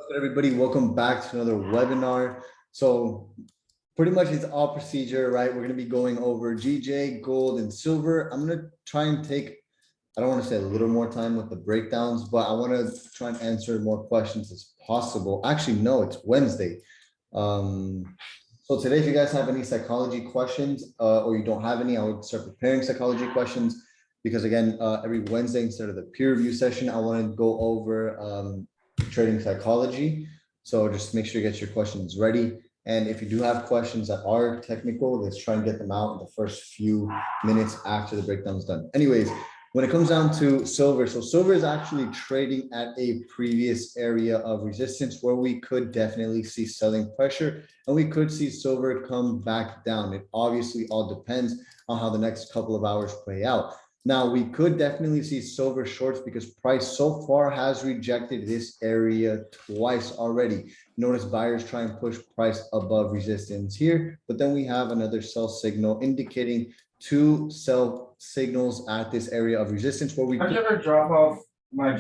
What's good, everybody? Welcome back to another webinar. So pretty much it's all procedure, right? We're going to be going over GJ, gold, and silver. I'm going to try and take, I don't want to say a little more time with the breakdowns, but I want to try and answer more questions as possible. Actually, no, it's Wednesday. So today, if you guys have any psychology questions or you don't have any, I would start preparing psychology questions because again, every Wednesday instead of the peer review session, I want to go over trading psychology. So just make sure you get your questions ready. And if you do have questions that are technical, let's try and get them out in the first few minutes after the breakdown is done. Anyways, when it comes down to silver, so silver is actually trading at a previous area of resistance where we could definitely see selling pressure and we could see silver come back down. It obviously all depends on how the next couple of hours play out. Now, we could definitely see silver shorts because price so far has rejected this area twice already. Notice buyers try and push price above resistance here, but then we have another sell signal indicating two sell signals at this area of resistance where we could ever drop off my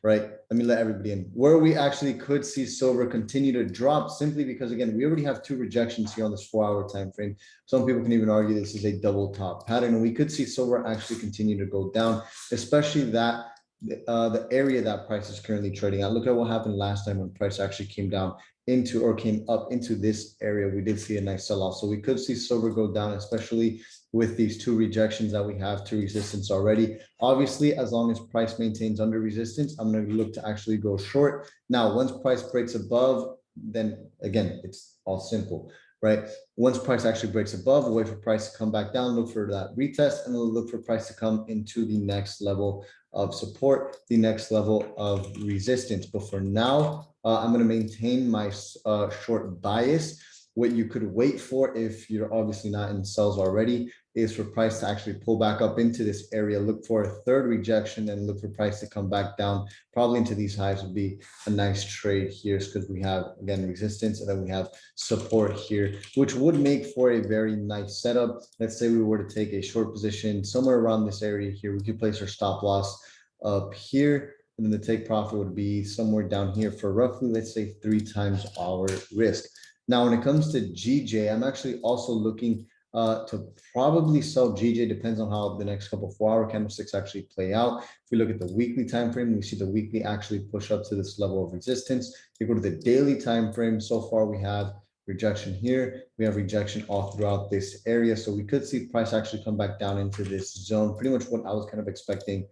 right? Let me let everybody in. Where we actually could see silver continue to drop simply because, again, we already have two rejections here on this 4-hour time frame. Some people can even argue this is a double top pattern, and we could see silver actually continue to go down, especially that the area that price is currently trading at. Look at what happened last time when price actually came down into or came up into this area. We did see a nice sell-off. So we could see silver go down, especially with these two rejections that we have to resistance already. Obviously, as long as price maintains under resistance, I'm going to look to actually go short. Now, once price breaks above, then again, it's all simple, right? Once price actually breaks above, wait for price to come back down, look for that retest, and look for price to come into the next level of support, the next level of resistance. But for now, I'm going to maintain my short bias. What you could wait for if you're obviously not in sells already is for price to actually pull back up into this area, look for a third rejection and look for price to come back down probably into these highs would be a nice trade here because we have, again, resistance and then we have support here, which would make for a very nice setup. Let's say we were to take a short position somewhere around this area here. We could place our stop loss up here, and then the take profit would be somewhere down here for roughly, let's say, 3 times our risk. Now, when it comes to GJ, I'm actually also looking to probably sell GJ. Depends on how the next couple 4-hour candlesticks actually play out. If we look at the weekly time frame, we see the weekly actually push up to this level of resistance. If you go to the daily time frame, so far we have rejection here. We have rejection all throughout this area. So we could see price actually come back down into this zone. Pretty much what I was kind of expecting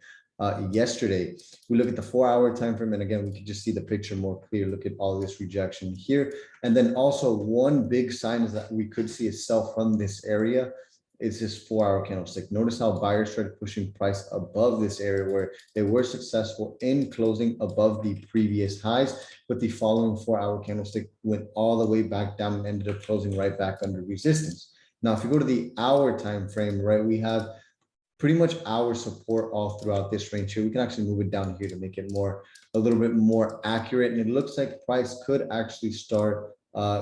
yesterday. We look at the 4-hour time frame, and again, we can just see the picture more clear. Look at all this rejection here. And then also one big sign is that we could see a sell from this area is this 4-hour candlestick. Notice how buyers started pushing price above this area where they were successful in closing above the previous highs, but the following 4-hour candlestick went all the way back down and ended up closing right back under resistance. Now, if you go to the hour time frame, right, we have pretty much our support all throughout this range here. We can actually move it down here to make it a little bit more accurate. And it looks like price could actually start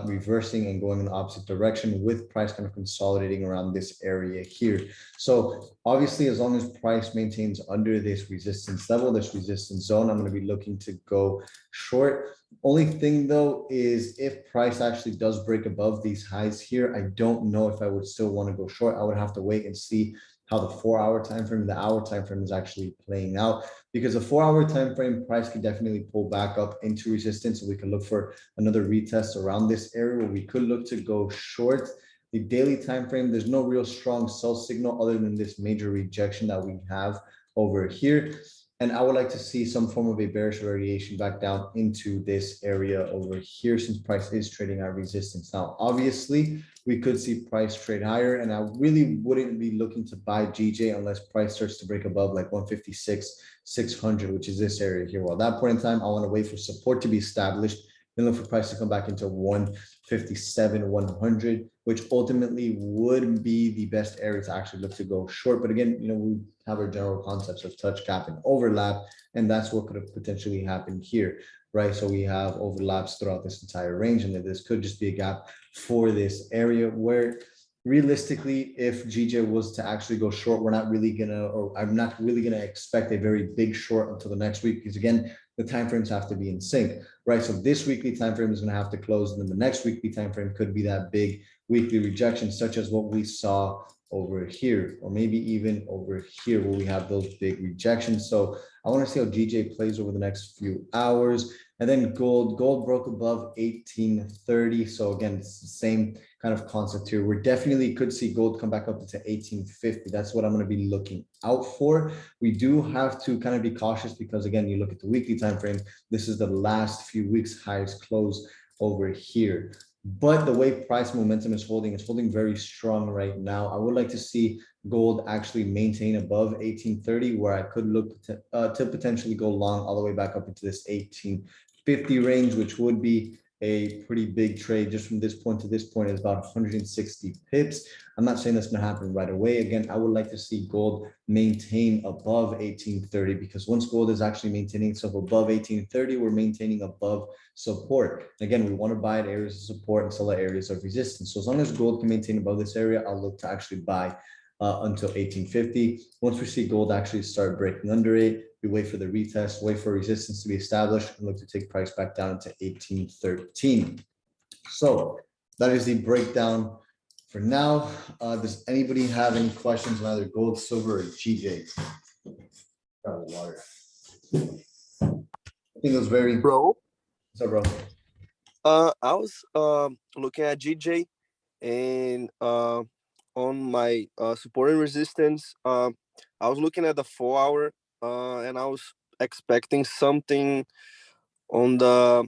reversing and going in the opposite direction with price kind of consolidating around this area here. So obviously, as long as price maintains under this resistance level, this resistance zone, I'm going to be looking to go short. Only thing though is if price actually does break above these highs here, I don't know if I would still want to go short. I would have to wait and see how the 4-hour time frame, the hour time frame is actually playing out, because the 4-hour time frame price can definitely pull back up into resistance. So we can look for another retest around this area where we could look to go short. The daily time frame, there's no real strong sell signal other than this major rejection that we have over here. And I would like to see some form of a bearish variation back down into this area over here since price is trading at resistance. Now, obviously, we could see price trade higher, and I really wouldn't be looking to buy GJ unless price starts to break above like 156,600, which is this area here. Well, at that point in time, I want to wait for support to be established, then look for price to come back into 157,100, which ultimately would be the best area to actually look to go short. But again, we have our general concepts of touch, gap, and overlap, and that's what could have potentially happened here, right? So we have overlaps throughout this entire range, and then this could just be a gap for this area where realistically, if GJ was to actually go short, we're not really gonna, or I'm not really gonna expect a very big short until the next week, because again, the timeframes have to be in sync, right? So this weekly timeframe is gonna have to close, and then the next weekly timeframe could be that big weekly rejection, such as what we saw over here, or maybe even over here where we have those big rejections. So I want to see how GJ plays over the next few hours. And then gold broke above 1830. So again, it's the same kind of concept here. We're definitely could see gold come back up to 1850. That's what I'm going to be looking out for. We do have to kind of be cautious because again, you look at the weekly time frame, this is the last few weeks highest close over here. But the way price momentum is holding, it's holding very strong right now. I would like to see gold actually maintain above 1830, where I could look to potentially go long all the way back up into this 1850 range, which would be a pretty big trade. Just from this point to this point is about 160 pips. I'm not saying that's going to happen right away. Again, I would like to see gold maintain above 1830, because once gold is actually maintaining itself above 1830, we're maintaining above support. Again, we want to buy at areas of support and sell at areas of resistance. So as long as gold can maintain above this area, I'll look to actually buy until 1850. Once we see gold actually start breaking under it, we wait for the retest, wait for resistance to be established, and look to take price back down to 1813. So that is the breakdown for now. Does anybody have any questions on either gold, silver, or GJ? Water. I think it was very. Bro, What's up, bro? I was looking at GJ and on my support and resistance, I was looking at the 4 hour and I was expecting something on the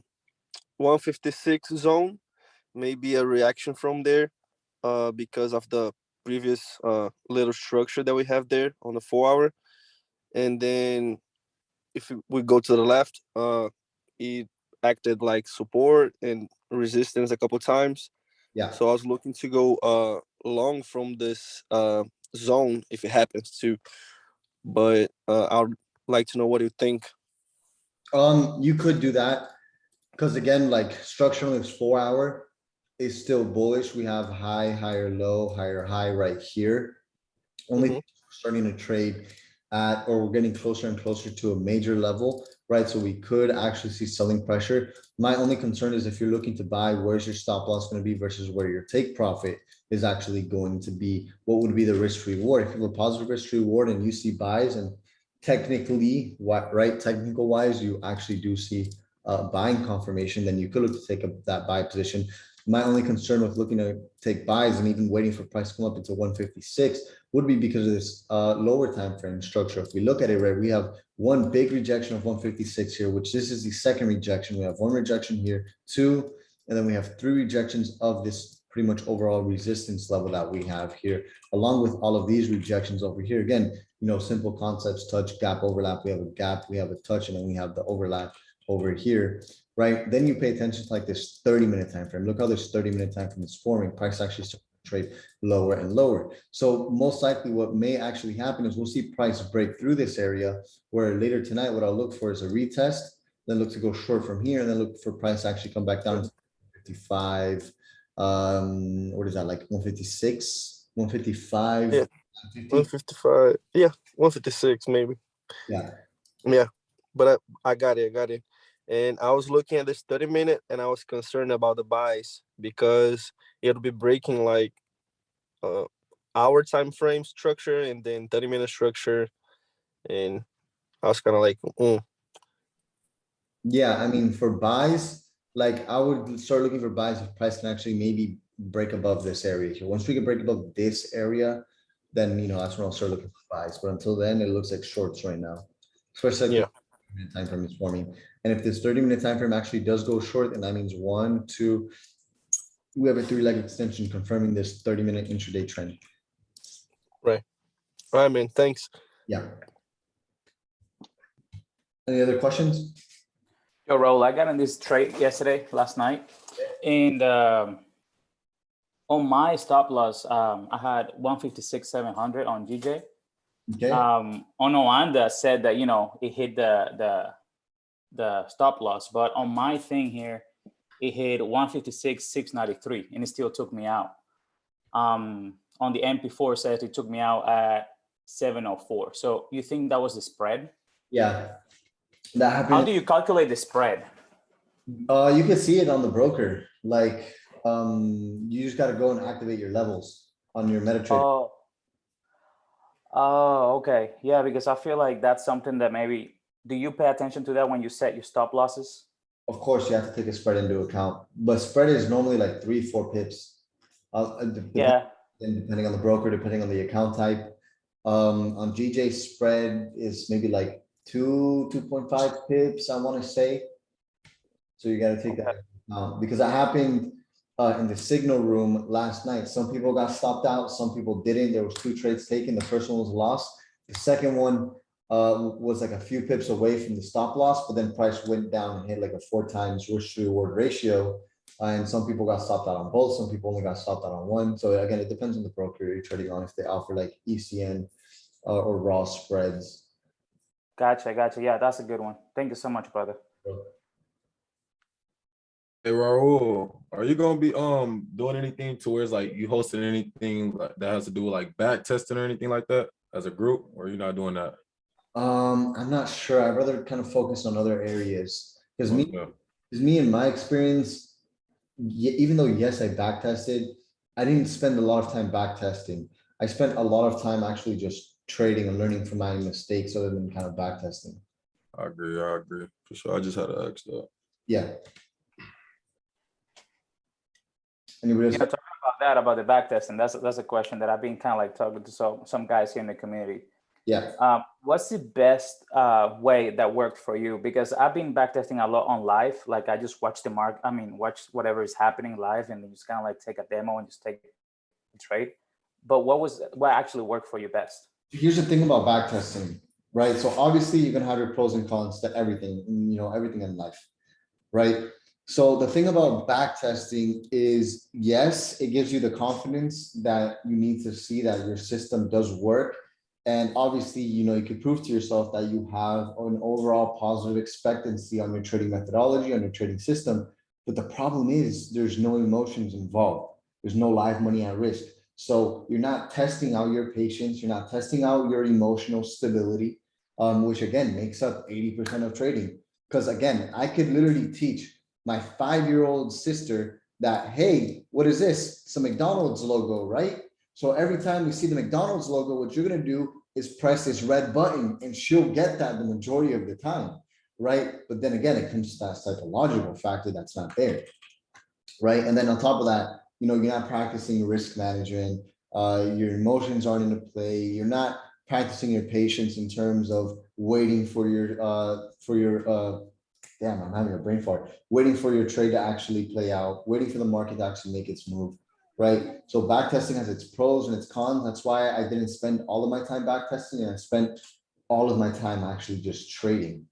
156 zone, maybe a reaction from there because of the previous little structure that we have there on the 4 hour. And then if we go to the left, it acted like support and resistance a couple times. Yeah. So I was looking to go long from this zone if it happens to, but I would like to know what you think. You could do that because again, like structurally, it's 4 hour is still bullish. We have high, higher, low, higher, high right here. Only starting to trade at, or we're getting closer and closer to a major level, right? So we could actually see selling pressure. My only concern is if you're looking to buy, where's your stop loss going to be versus where your take profit is actually going to be? What would be the risk reward? If you have a positive risk reward and you see buys, and technically, what, right? Technical wise, you actually do see buying confirmation, then you could look to take that buy position. My only concern with looking to take buys and even waiting for price to come up into 156 would be because of this lower time frame structure. If we look at it, right, we have one big rejection of 156 here, which this is the second rejection. We have one rejection here, two, and then we have three rejections of this pretty much overall resistance level that we have here, along with all of these rejections over here. Again, you know, simple concepts, touch, gap, overlap. We have a gap, we have a touch, and then we have the overlap over here, right? Then you pay attention to like this 30-minute time frame. Look how this 30-minute time frame is forming. Price actually starts to trade lower and lower. So most likely what may actually happen is we'll see price break through this area, where later tonight, what I'll look for is a retest, then look to go short from here, and then look for price to actually come back down to 55. What is that, like 156, 155? Yeah, 155. Yeah, 156 maybe. Yeah. But I got it. And I was looking at this 30-minute and I was concerned about the buys because it'll be breaking like hour time frame structure and then 30-minute structure. And I was kind of like, Yeah, I mean, for buys, like I would start looking for buys if price can actually maybe break above this area here. Once we can break above this area, then, you know, that's when I'll start looking for buys. But until then, it looks like shorts right now, especially yeah. minute time frame is forming. And if this 30-minute time frame actually does go short, then that means 1, 2, we have a 3-leg extension confirming this 30-minute intraday trend. Right. All right, man. Thanks. Yeah. Any other questions? Yo, Raul, I got in this trade last night, and on my stop loss, I had 156,700 on GJ. Okay. On Oanda said that, you know, it hit the stop loss, but on my thing here, it hit 156,693, and it still took me out. on the MP4 says it took me out at 704. So you think that was the spread? Yeah, that How happened. do you calculate the spread? You can see it on the broker, like, you just gotta go and activate your levels on your MetaTrader. Oh, okay. Yeah, because I feel like that's something that maybe, do you pay attention to that when you set your stop losses? Of course, you have to take a spread into account, but spread is normally like 3, 4 pips. Yeah. Depending on the broker, depending on the account type. On GJ spread is maybe like 2.5 pips, I wanna say. So you gotta take that into account, because it happened in the signal room last night. Some people got stopped out, some people didn't. There was 2 trades taken. The first one was a loss. The second one was like a few pips away from the stop loss, but then price went down and hit like a 4 times risk to reward ratio. And some people got stopped out on both. Some people only got stopped out on one. So again, it depends on the broker you're trading on, if they offer like ECN or raw spreads. Gotcha. Yeah, that's a good one. Thank you so much, brother. Hey Raul, are you gonna be doing anything to where it's like you hosting anything that has to do with like back testing or anything like that as a group, or you're not doing that? I'm not sure. I'd rather kind of focus on other areas, because Okay. in my experience, even though yes, I back tested, I didn't spend a lot of time back testing. I spent a lot of time actually just trading and learning from my mistakes other than kind of back testing. I agree for sure. I just had to ask that. Yeah. Anybody You know, else? talking about that, about the back testing, that's a question that I've been kind of like talking to some guys here in the community. Yeah. What's the best way that worked for you? Because I've been backtesting a lot on live. Like I just watch the mark. I mean, watch whatever is happening live, and then just kind of like take a demo and just take a trade. But what actually worked for you best? Here's the thing about back testing, right? So obviously you're gonna have your pros and cons to everything, everything in life, right? So the thing about back testing is, yes, it gives you the confidence that you need to see that your system does work. And obviously, you could prove to yourself that you have an overall positive expectancy on your trading methodology, on your trading system. But the problem is there's no emotions involved. There's no live money at risk. So you're not testing out your patience. You're not testing out your emotional stability, which again makes up 80% of trading. Because again, I could literally teach my 5-year-old sister that, hey, what is this? It's a McDonald's logo, right? So every time you see the McDonald's logo, what you're gonna do is press this red button and she'll get that the majority of the time, right? But then again, it comes to that psychological factor that's not there, right? And then on top of that, you're not practicing risk management, your emotions aren't into play, you're not practicing your patience in terms of waiting for your damn, I'm having a brain fart, waiting for your trade to actually play out, waiting for the market to actually make its move, right? So back testing has its pros and its cons. That's why I didn't spend all of my time back testing, and I spent all of my time actually just trading.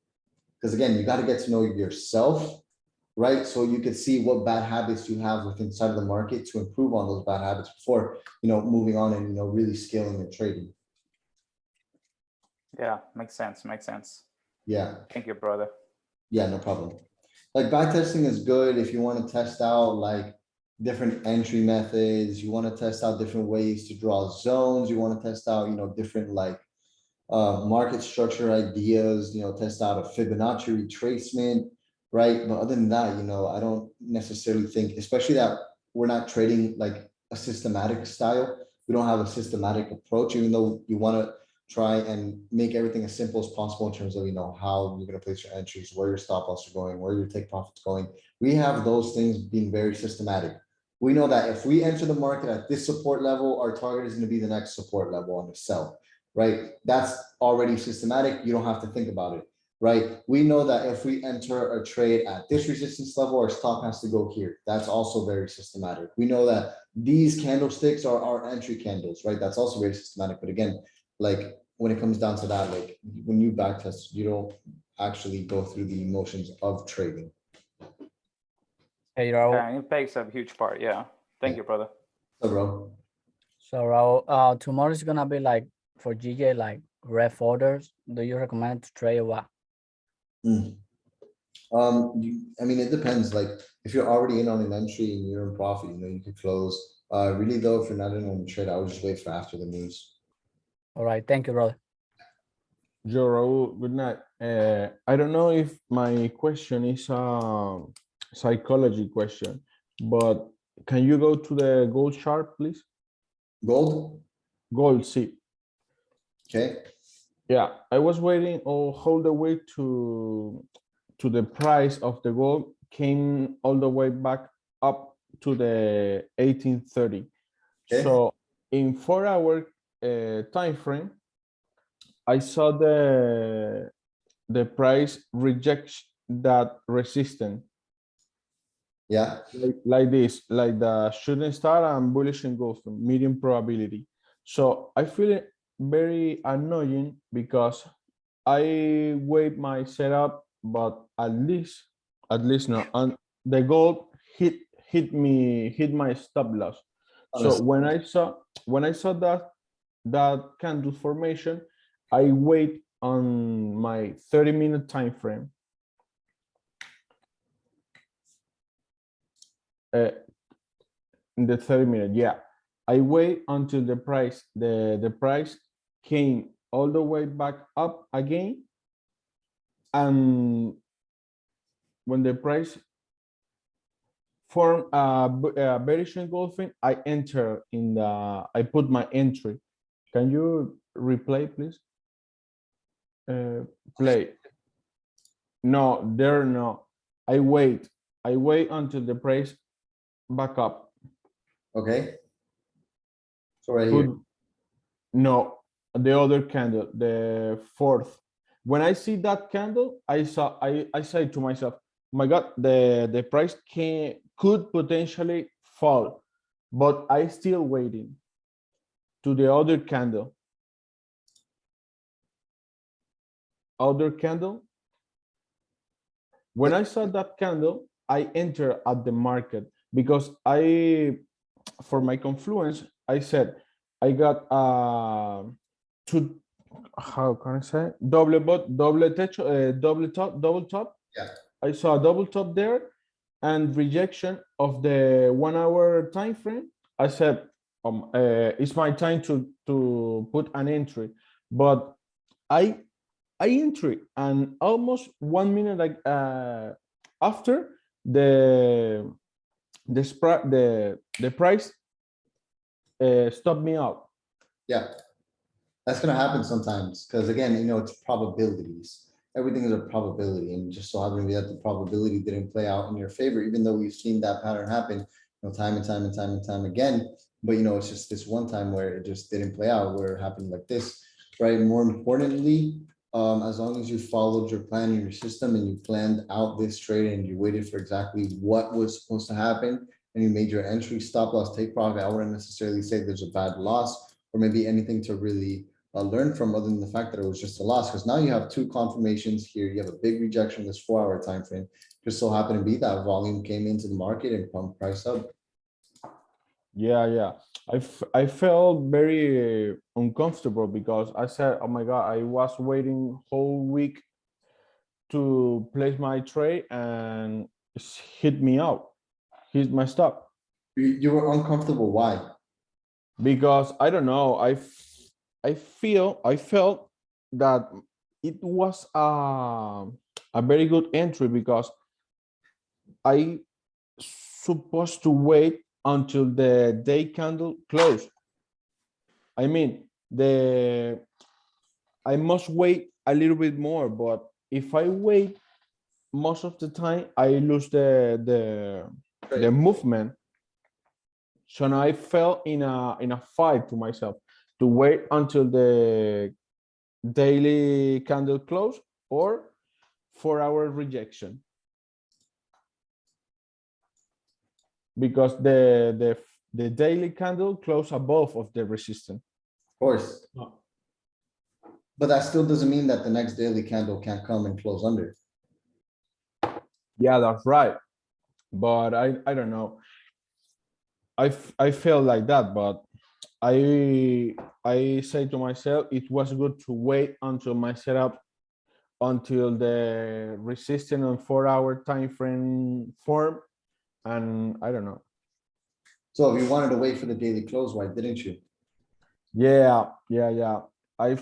Because again, you got to get to know yourself, right? So you can see what bad habits you have within inside of the market to improve on those bad habits before, moving on and, really scaling your trading. Yeah, makes sense. Yeah. Thank you, brother. Yeah, no problem. Like back testing is good if you want to test out like different entry methods, you want to test out different ways to draw zones, you want to test out, different like market structure ideas, test out a Fibonacci retracement, right? But other than that, I don't necessarily think, especially that we're not trading like a systematic style. We don't have a systematic approach, even though you want to try and make everything as simple as possible in terms of, how you're going to place your entries, where your stop loss are going, where your take profits going. We have those things being very systematic. We know that if we enter the market at this support level, our target is going to be the next support level on the sell, right? That's already systematic. You don't have to think about it, right? We know that if we enter a trade at this resistance level, our stop has to go here. That's also very systematic. We know that these candlesticks are our entry candles, right? That's also very systematic. But again, like when it comes down to that, like when you backtest, you don't actually go through the emotions of trading. Hey, Raul. Yeah, it takes a huge part. Yeah. Thank you, brother. So, bro. So, Raul, tomorrow is gonna be like for GJ, like ref orders. Do you recommend to trade or what? I mean, it depends. Like if you're already in on an entry and you're in profit, you could close Really though, if you're not in on the trade, I would just wait for after the news. All right, thank you, brother. Joe Raul, good night. I don't know if my question is a psychology question, but can you go to the gold chart, please? Gold, Gold, see. okay, Yeah, I was waiting all the way to the price of the gold came all the way back up to the 1830. Okay. So in 4 hour time frame, I saw the price reject that resistance yeah, like this, like the shooting star and bullish engulfing, medium probability. So I feel it very annoying because I wait my setup, but at least no, and the gold hit my stop loss. So Honest. when I saw that candle formation, I wait on my 30-minute time frame. In the 30-minute, yeah. I wait until the price came all the way back up again. And when the price formed a bearish engulfing, I put my entry. Can you replay, please? Play. No, no. I wait until the price back up. okay. So right here, No, the other candle, the fourth. When I see that candle, I say to myself, oh my God, the price could potentially fall, but I still waiting to the other candle. Other candle. When I saw that candle, I enter at the market because for my confluence, I said, I got two, how can I say, double top. Yeah. I saw a double top there and rejection of the 1 hour time frame. I said, it's my time to put an entry, but I entry and almost 1 minute like after the price stopped me out. yeah. That's gonna happen sometimes, because again, it's probabilities. Everything is a probability, and just so happened to be that the probability didn't play out in your favor, even though we've seen that pattern happen, time and time again. But it's just this one time where it just didn't play out, where it happened like this, right? More importantly, as long as you followed your plan in your system and you planned out this trade and you waited for exactly what was supposed to happen and you made your entry, stop loss, take profit, I wouldn't necessarily say there's a bad loss or maybe anything to really learn from, other than the fact that it was just a loss, because now you have two confirmations here. You have a big rejection in this 4 hour time frame. Just so happened to be that volume came into the market and pumped price up. Yeah. I felt very uncomfortable because I said, oh my God, I was waiting whole week to place my trade and it's hit me out, hit my stop. You were uncomfortable. Why? Because I don't know, I felt that it was a very good entry because I supposed to wait until the day candle closed. I mean, I must wait a little bit more, but if I wait most of the time, I lose the movement. So now I fell in a fight to myself to wait until the daily candle close or 4 hour rejection. Because the daily candle close above of the resistance. Of course. But that still doesn't mean that the next daily candle can't come and close under. Yeah, that's right. But I don't know. I feel like that, but I say to myself, it was good to wait until my setup, until the resistance on 4 hour time frame form, and I don't know. So if you wanted to wait for the daily close, why didn't you? Yeah. I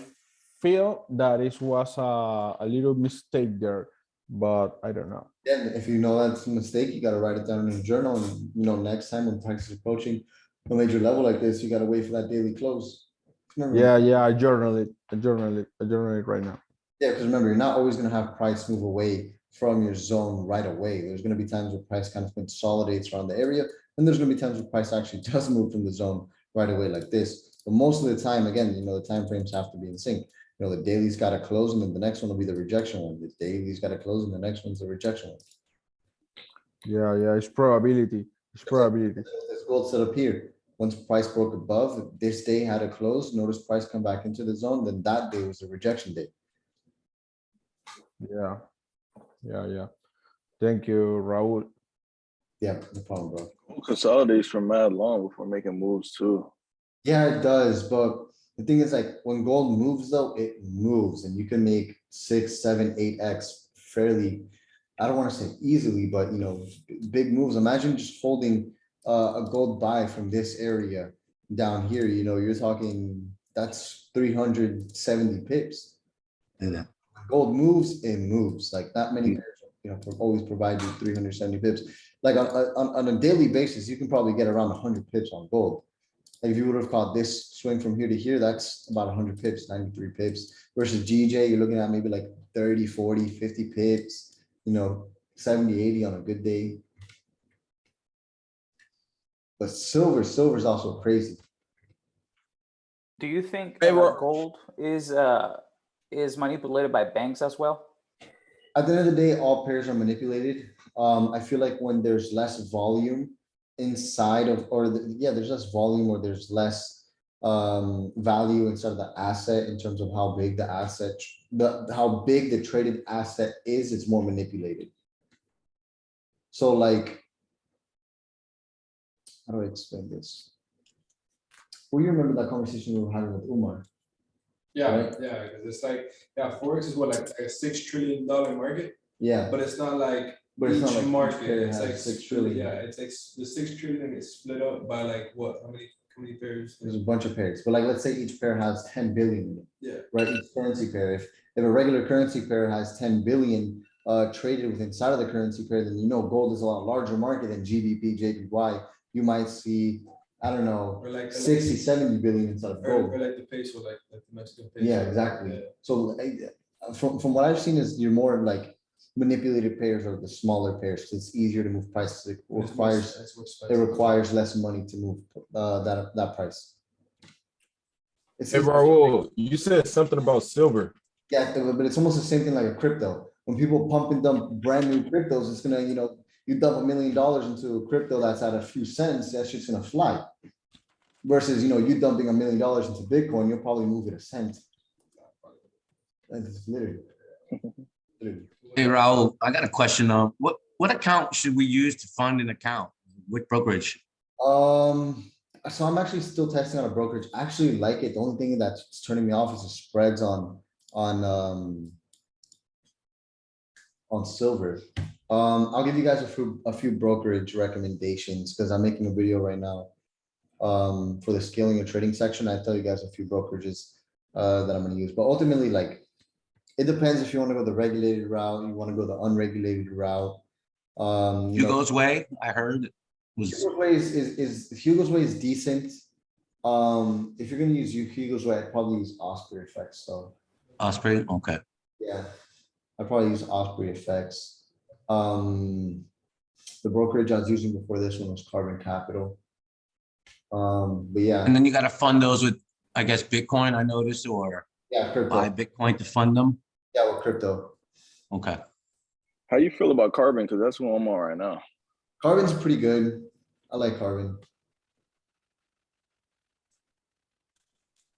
feel that it was a little mistake there, but I don't know. Then if you know that's a mistake, you gotta write it down in your journal and, next time when price is approaching a major level like this, you gotta wait for that daily close. Remember, Yeah, I journal it right now. Yeah, because remember, you're not always gonna have price move away from your zone right away. There's gonna be times where price kind of consolidates around the area, and there's gonna be times where price actually does move from the zone right away like this. But most of the time, again, the time frames have to be in sync. The daily's gotta close, and then the next one will be the rejection one. The daily's gotta close, and the next one's the rejection one. Yeah, it's probability. It's probability. This gold set up here. Once price broke above, if this day had a close, notice price come back into the zone, then that day was the rejection day. Yeah. Thank you, Raul. Yeah, no problem, bro. Consolidates for mad long before making moves too. Yeah, it does, but the thing is like when gold moves though, it moves and you can make 6, 7, 8x fairly, I don't want to say easily, but big moves. Imagine just holding a gold buy from this area down here, you're talking, that's 370 pips. Yeah. Gold moves, it moves like that many, always provide you 370 pips. Like on a daily basis, you can probably get around 100 pips on gold. Like if you would have caught this swing from here to here, that's about 100 pips, 93 pips versus GJ, you're looking at maybe like 30, 40, 50 pips, 70, 80 on a good day. But silver's also crazy. Do you think Hey, Ro- gold is manipulated by banks as well? At the end of the day, all pairs are manipulated. I feel like when there's less volume inside of, there's less volume or there's less value inside of the asset in terms of how big the asset, how big the traded asset is, it's more manipulated. So like, how do I explain this? Well, you remember that conversation we were having with Umar? Yeah, Right. yeah, because it's like, Forex is what, like a $6 trillion market, Yeah, but it's not like but it's not each like each market, pair it's has like 6 trillion. Yeah, it's like the 6 trillion is split up by like what, how many pairs? There's a bunch of pairs, but like, let's say each pair has 10 billion in it. Yeah, Right, each currency pair, if a regular currency pair has 10 billion traded with inside of the currency pair, then gold is a lot larger market than GBP, JPY. You might see, I don't know, or like 60, 70 billion inside of or gold. like the peso, like the Mexican peso. Yeah, exactly. Yeah. So from what I've seen is you're more like manipulated pairs or the smaller pairs, 'cause it's easier to move prices. It requires less money to move that price. Hey, Raul, you said something about silver. Yeah, but it's almost the same thing like a crypto. When people pump and dump brand new cryptos, it's gonna, you dump $1 million into a crypto that's at a few cents, that shit's gonna fly. Versus, you dumping $1 million into Bitcoin, you'll probably move it a cent. That's literally. Hey, Raul, I got a question. What account should we use to fund an account? Which brokerage? So I'm actually still testing on a brokerage. I actually like it. The only thing that's turning me off is the spreads on silver. I'll give you guys a few brokerage recommendations because I'm making a video right now for the scaling and trading section. I tell you guys a few brokerages that I'm going to use, but ultimately, like, it depends if you want to go the regulated route, you want to go the unregulated route. Hugo's Way, I heard. Hugo's Way Hugo's Way is decent. If you're going to use Hugo's Way, I'd probably use Osprey Effects. So Osprey, okay. yeah, I'd probably use Osprey Effects. The brokerage I was using before this one was Carbon Capital. But yeah. And then you got to fund those with, I guess, Bitcoin, I noticed, or Yeah, crypto. buy Bitcoin to fund them. Yeah, with crypto. Okay. How you feel about Carbon? Because that's what I'm on right now. Carbon's pretty good. I like Carbon.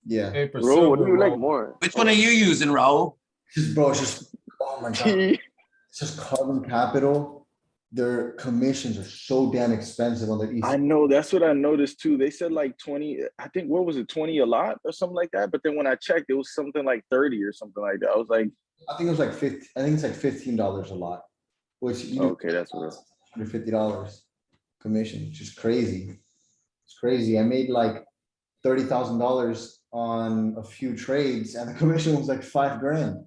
Yeah. Hey, for Bro, what do silver, you like Raul, more? Which one are you using, Raul? It's just, oh my God. It's just Carbon Capital. Their commissions are so damn expensive on their I know, that's what I noticed too. They said like 20, I think, what was it, 20 a lot or something like that? But then when I checked, it was something like 30 or something like that. I was like, I think it was like 50. I think it's like $15 a lot, which you okay, that's what it is. $150 commission, which is crazy. It's crazy. I made like $30,000 on a few trades and the commission was like 5 grand.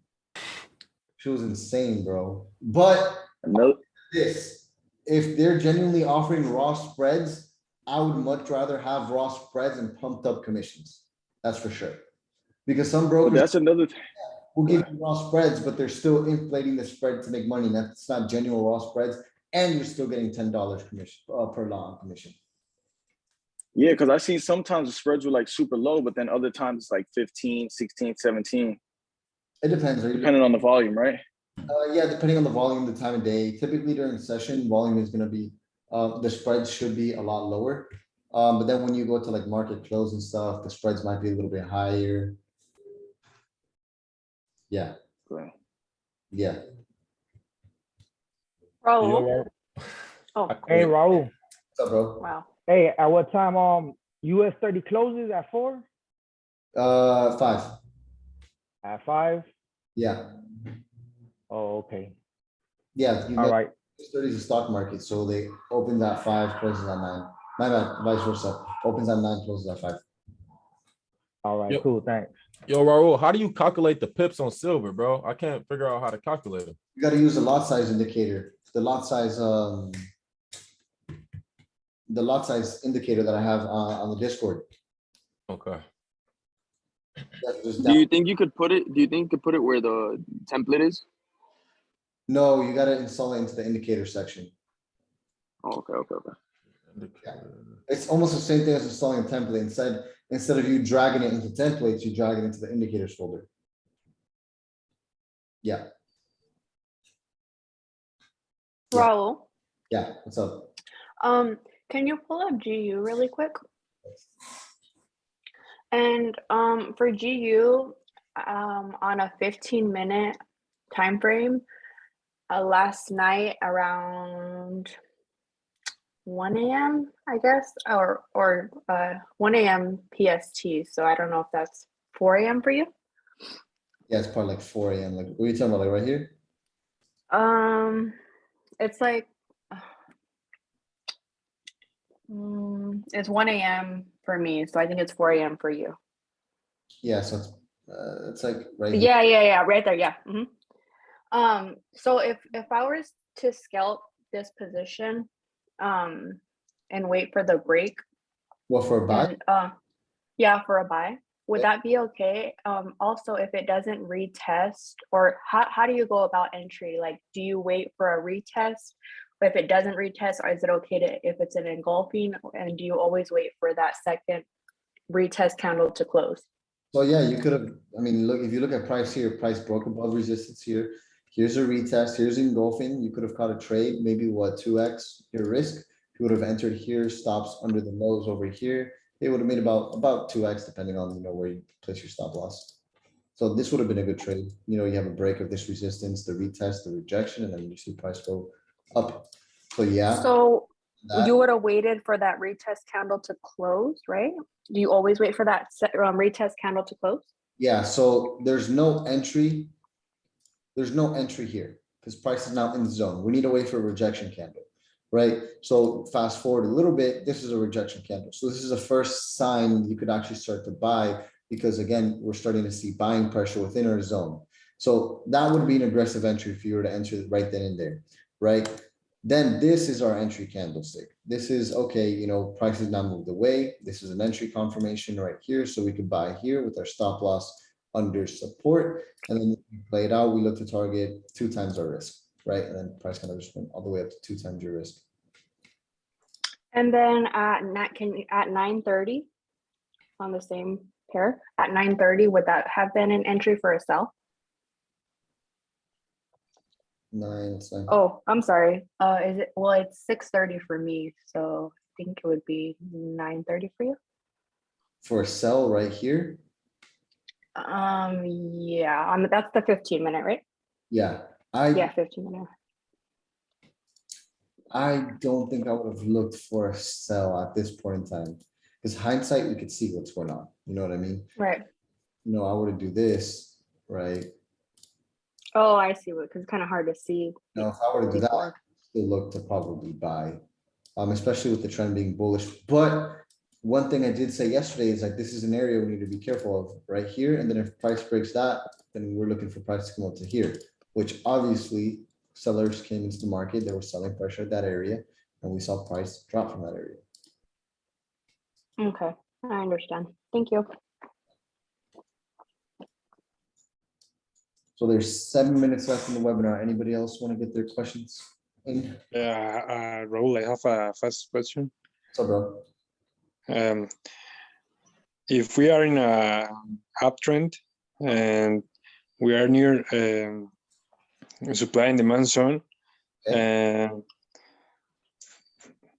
She was insane, bro. But No, this, if they're genuinely offering raw spreads, I would much rather have raw spreads and pumped up commissions. That's for sure. Because some brokers that's another thing. will give you raw spreads, but they're still inflating the spread to make money. And that's not genuine raw spreads. And you're still getting $10 commission per lot on commission. Yeah, because I see sometimes the spreads were like super low, but then other times it's like 15, 16, 17, It depends. Are you depending on the volume, right? Yeah, depending on the volume, the time of day. Typically during session, volume is gonna be, the spreads should be a lot lower. But then when you go to like market close and stuff, the spreads might be a little bit higher. Yeah, Right. yeah. Raul. Oh, Hey, Raul. What's up, bro? wow. Hey, at what time US 30 closes at 4? 5. At 5? Yeah, Oh, okay. yeah. you All know, right. 30 is a stock market, so they opens at 5, closes at 9. My bad, vice versa. Opens at 9, closes at 5. All right, Yep. cool. Thanks. Yo, Raul, how do you calculate the pips on silver, bro? I can't figure out how to calculate them. You gotta use the lot size indicator, the lot size indicator that I have on the Discord. Okay. Just Do you think you could put it? Do you think you could put it where the template is? No, you gotta install it into the indicator section. Oh, okay. It's almost the same thing as installing a template. Instead of you dragging it into templates, you drag it into the indicators folder. Yeah, Yeah. Raul, yeah, what's up? can you pull up GU really quick? And for GU, on a 15-minute time frame, last night around 1 a.m. I guess, or 1 a.m. PST. So I don't know if that's 4 a.m. for you. Yeah, it's probably like 4 a.m. Like, what are you talking about? Like right here? It's like it's 1 a.m. for me, so I think it's 4 a.m. for you. Yeah, so it's like right here. Yeah, right there. Yeah. So if I was to scalp this position, and wait for the break, Well, for a buy? and yeah, for a buy, would that be okay? Also, if it doesn't retest, or how do you go about entry? Like, do you wait for a retest? If it doesn't retest, or is it okay to, if it's an engulfing, and do you always wait for that second retest candle to close? So yeah, you could have, I mean, look, if you look at price here, price broke above resistance here. Here's a retest, here's engulfing. You could have caught a trade, maybe what, 2x your risk. You would have entered here, stops under the nose over here. It would have made about 2x depending on, you know, where you place your stop loss. So this would have been a good trade. You know, you have a break of this resistance, the retest, the rejection, and then you see price go up. So yeah. So that- you would have waited for that retest candle to close, right? Do you always wait for that retest candle to close? Yeah, so there's no entry. There's no entry here because price is now in the zone. We need to wait for a rejection candle, right? So fast forward a little bit, this is a rejection candle. So this is the first sign you could actually start to buy, because again, we're starting to see buying pressure within our zone. So that would be an aggressive entry if you were to enter right then and there, right? Then this is our entry candlestick. This is okay, you know, price has now moved away. This is an entry confirmation right here. So we could buy here with our stop loss under support, and then we play it out. We look to target 2 times our risk, right? And then price kind of just went all the way up to 2 times your risk. And then at 9:30 on the same pair, at 9:30, would that have been an entry for a sell? 9, it's 9. Oh, I'm sorry. Is it? Well, it's 6:30 for me, so I think it would be 9:30 for you. For a sell right here. Yeah, that's the 15-minute, right? Yeah, Yeah, 15-minute. I don't think I would have looked for a sell at this point in time, because hindsight, we could see what's going on. You know what I mean? Right. You know, I were to do this, right? Oh, I see. Because it's kind of hard to see. Now, if I were to do that, before. still look to probably buy, especially with the trend being bullish. But one thing I did say yesterday is like, this is an area we need to be careful of right here. And then if price breaks that, then we're looking for price to come up to here, which obviously sellers came into the market, there was selling pressure at that area, and we saw price drop from that area. Okay, I understand. Thank you. So there's 7 minutes left in the webinar. Anybody else want to get their questions in? Yeah, Raul, I have a first question. What's up, bro? If we are in a uptrend and we are near supply and demand zone, and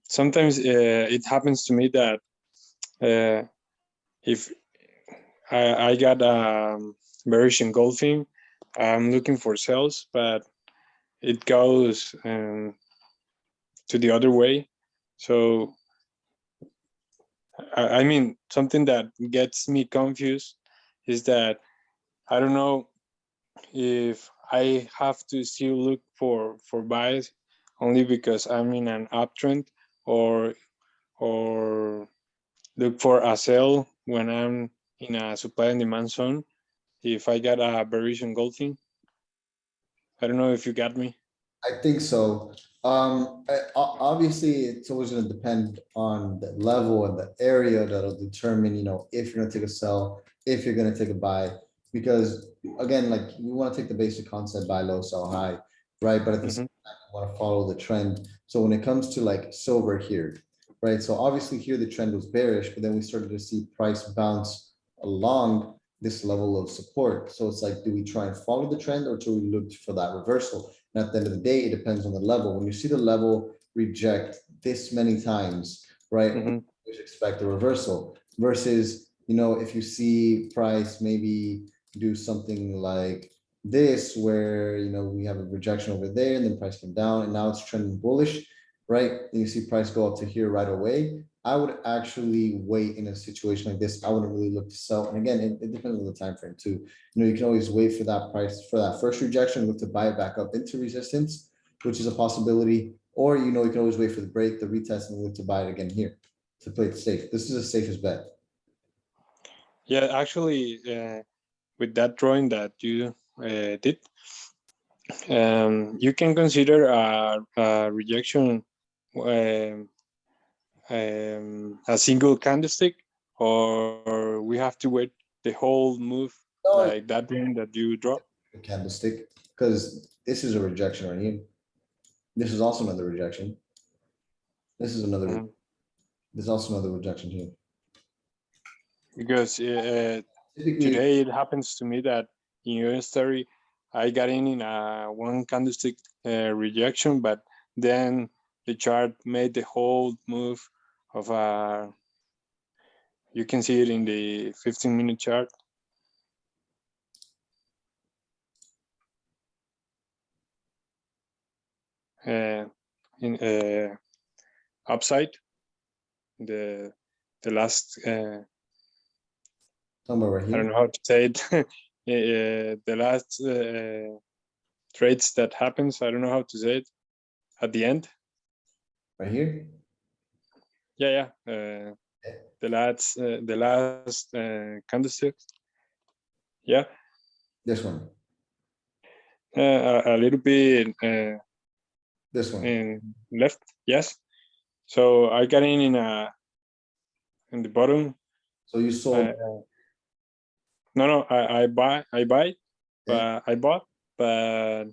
sometimes it happens to me that if I got bearish engulfing, I'm looking for sales, but it goes to the other way. So I mean, something that gets me confused is that I don't know if I have to still look for buys only because I'm in an uptrend, or look for a sell when I'm in a supply and demand zone if I got a bearish engulfing. I don't know if you got me. I think so. Obviously, it's always going to depend on the level and the area that'll determine, you know, if you're going to take a sell, if you're going to take a buy. Because again, like, we want to take the basic concept, buy low, sell high, right? But at the same time, we want to follow the trend. So when it comes to like silver here, right? So obviously here the trend was bearish, but then we started to see price bounce along this level of support. So it's like, do we try and follow the trend, or do we look for that reversal? And at the end of the day, it depends on the level. When you see the level reject this many times, right? You expect a reversal versus, you know, if you see price maybe do something like this, where, you know, we have a rejection over there and then price came down and now it's trending bullish, right? And you see price go up to here right away. I would actually wait in a situation like this. I wouldn't really look to sell. And again, it depends on the time frame too. You know, you can always wait for that price, for that first rejection, look to buy it back up into resistance, which is a possibility. Or, you know, you can always wait for the break, the retest, and look to buy it again here to play it safe. This is the safest bet. Yeah, actually, with that drawing that you did, you can consider a rejection a single candlestick, or we have to wait the whole move like that one that you draw? Candlestick, because this is a rejection right here. This is also another rejection. This is another, there's also another rejection here. Because today it happens to me that in your story, I got in a one candlestick rejection, but then the chart made the whole move of you can see it in the 15-minute chart. In upside, the last somewhere right here. I don't know how to say it. The last trades that happens, I don't know how to say it, at the end. Right here? Yeah. The last candlestick. Yeah. This one. A little bit this one in left, yes. So I got in the bottom. So you sold? No, I buy, but I bought, but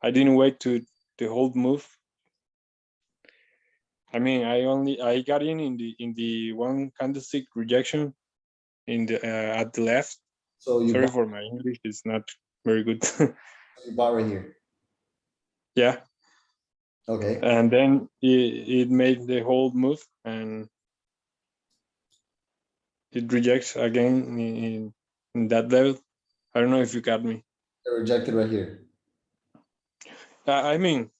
I didn't wait to the whole move. I mean, I got in the one candlestick rejection in the at the left. So you sorry for my English, it's not very good. You bought right here. Yeah. Okay. And then it made the whole move, and it rejects again in that level. I don't know if you got me. They're rejected right here. I mean,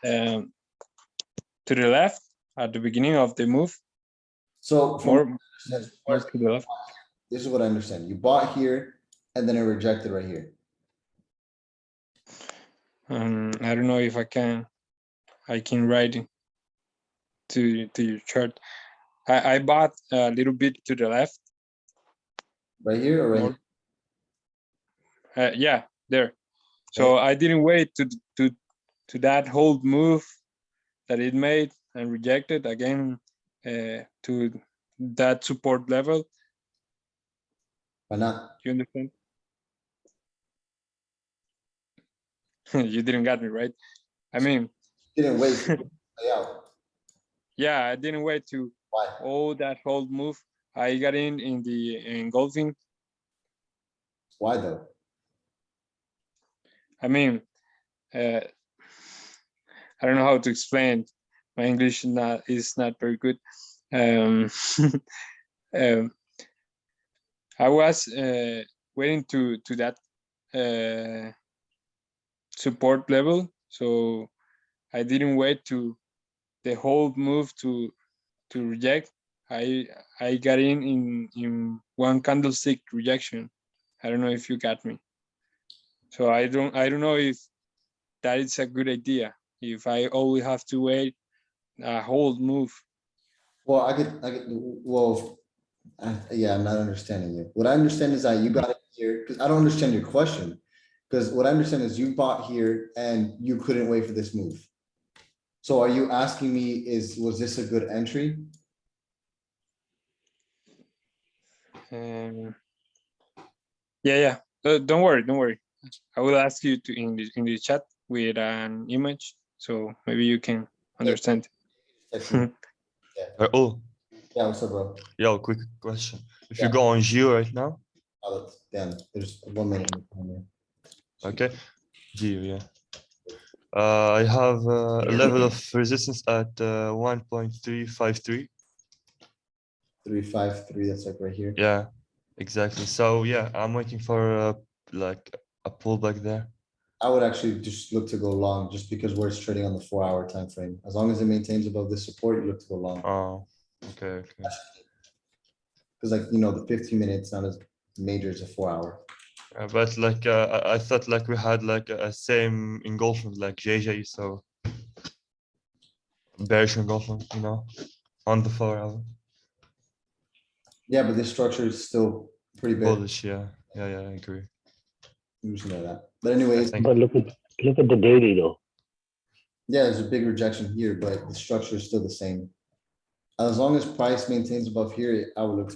to the left at the beginning of the move. So more to the left. This is what I understand. You bought here and then it rejected right here. I don't know if I can write it to your chart. I bought a little bit to the left. Right here or right More- here? Yeah, there. So I didn't wait to that whole move that it made and rejected again to that support level. Why not? You understand? You didn't get me right. I mean, Didn't wait for it to play out. yeah, I didn't wait to Why? that whole move. I got in the engulfing. Why though? I mean, I don't know how to explain. My English is not very good. I was waiting to that support level, so I didn't wait to the whole move to reject. I got in one candlestick rejection. I don't know if you got me. So I don't know if that is a good idea. If I only have to wait a whole move. Well, yeah, I'm not understanding you. What I understand is that you got it here, because I don't understand your question. Because what I understand is you bought here and you couldn't wait for this move. So are you asking me, was this a good entry? Yeah. Don't worry. I will ask you to in the chat with an image, so maybe you can understand. Oh, Yeah, what's up, bro? yo, quick question. If Yeah. you go on Geo right now, Damn, there's 1 minute. okay, Geo, yeah. I have a level of resistance at 1.353. 353, that's like right here. Yeah, exactly. So yeah, I'm waiting for like a pullback there. I would actually just look to go long, just because where it's trading on the 4-hour time frame. As long as it maintains above this support, you look to go long. Oh, okay. Because like, the 15 minutes not as major as a 4-hour. But like I thought like we had like a same engulfment like JJ, so bearish engulfment, on the 4-hour. Yeah, but this structure is still pretty big. Bullish, yeah, I agree. You should know that. But anyways, But look at the daily though. yeah, there's a big rejection here, but the structure is still the same. As long as price maintains above here, I would look to